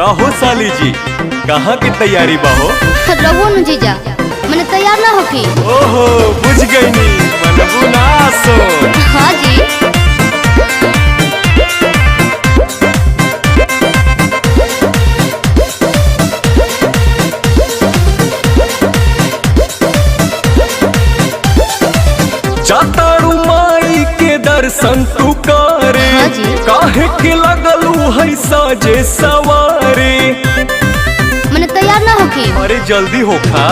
काहो साली जी, कहाँ की तैयारी बाहो? रहो न जीजा, मैंने तैयार ना होकी। ओहो बुझ गई नी, मनबू ना सो। हाँ जी। जातारू माई के दर्शन तू करे, हाँ जी। काहे के लगलू है साजे सवारे। मैंने तैयार ना होकी। अरे जल्दी होखा,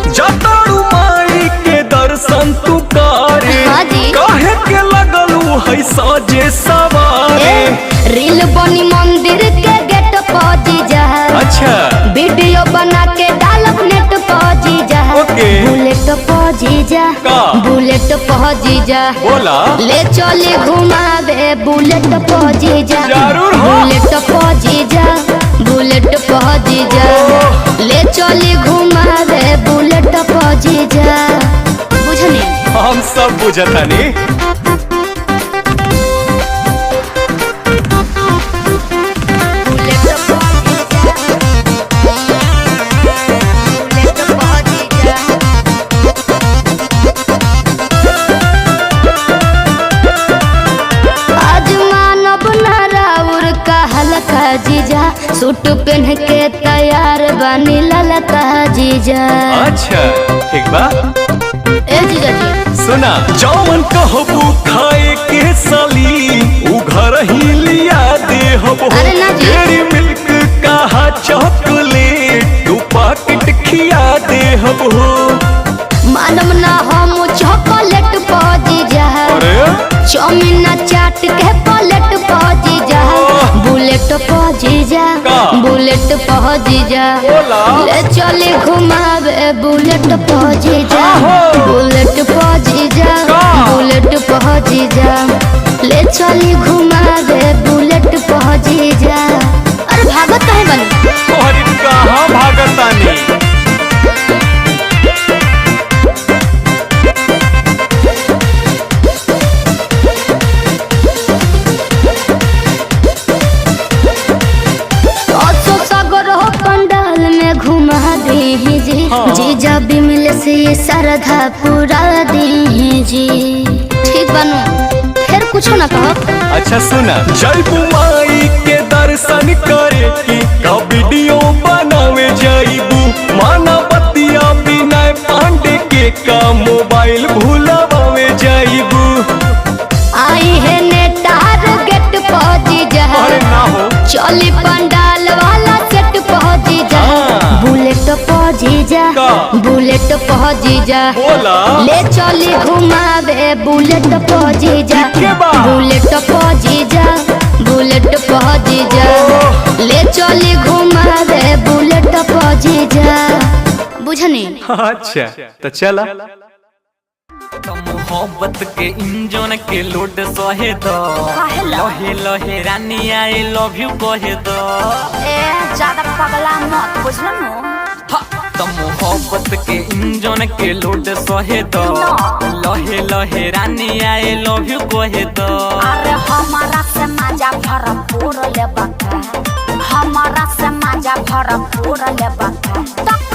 जातारू माई के दर्शन तू करे, हाँ जी। काहे के लगलू है साजे सवारे। रील बनी मंदिर के गेट पर जीजा, अच्छा वीडियो बना के डालब नेट पर जीजा। ओके। बुलेट पर जीजा, का? बुलेट पर जीजा, बोला ले चली घुमावे बुलेट पर जीजा। जरूर हो। बुलेट पर जीजा, बुलेट पर जीजा, ले चली घुमावे बुलेट पर जीजा। बुझनी? हम सब बुझतानी। जीजा सूट पहन के तैयार बनी ललका जीजा। अच्छा ठीक बा। ए जीजा जी सुना, जौन कहबू खाए के साली उ घर ही लिया दे हबो। अरे ना जी। डेरी मिल्क कहा चॉकलेट दू पैकेट खिया दे हबो। मालूम ना हम चॉकलेट पा जीजा, अरे चाउमीन चाट के प्लेट पा जीजा। बुलेट पा जीजा, का? बुलेट पा जीजा, बोला। ले चली घुमावे बुलेट पा जीजा। आहो। बुलेट पा जीजा, का? बुलेट पा जीजा, ले चली घुमावे बुलेट पा जीजा। अरे भागत काहे बनी? तोहरी कहाँ भागतानी। घुमा दी जी, हाँ। जीजा बिमल से ये श्रद्धा पूरा दी जी। ठीक बनू, फिर कुछ ना कहो। अच्छा सुना, जयबू माई के दर्शन करे की का वीडियो बनावे जाइबू। माना बतिया बिना पांडे के का मोबाइल भूलावे जाइबू। आई है नेटार गेट पहुंची जा, अरे ना हो। चली पंडाल वाला सेट पहुंची जा। हाँ। बुलेट पहुंची जा, का? बुलेट पहुंची जा, बोला। ले चली घुमावे बुलेट पहुंची जा। ठीक है बा। बुलेट पहुंची जा, बुलेट पहुंची जा, ले चली घुमावे बुलेट पहुंची जा। बुझनी? अच्छा तो चला। मोहब्बत के इंजन के लोड सहे दो, लहे लहे रानी आई लव यू कहे दो। ज्यादा पगला मत बुझलो। तो मोहब्बत के इंजन के लोड सहे दो, लहे लहे रानी आई लव यू कहे दो। अरे हमारा से मजा भरपूर ले बका, हमारा से मजा भरपूर ले बका।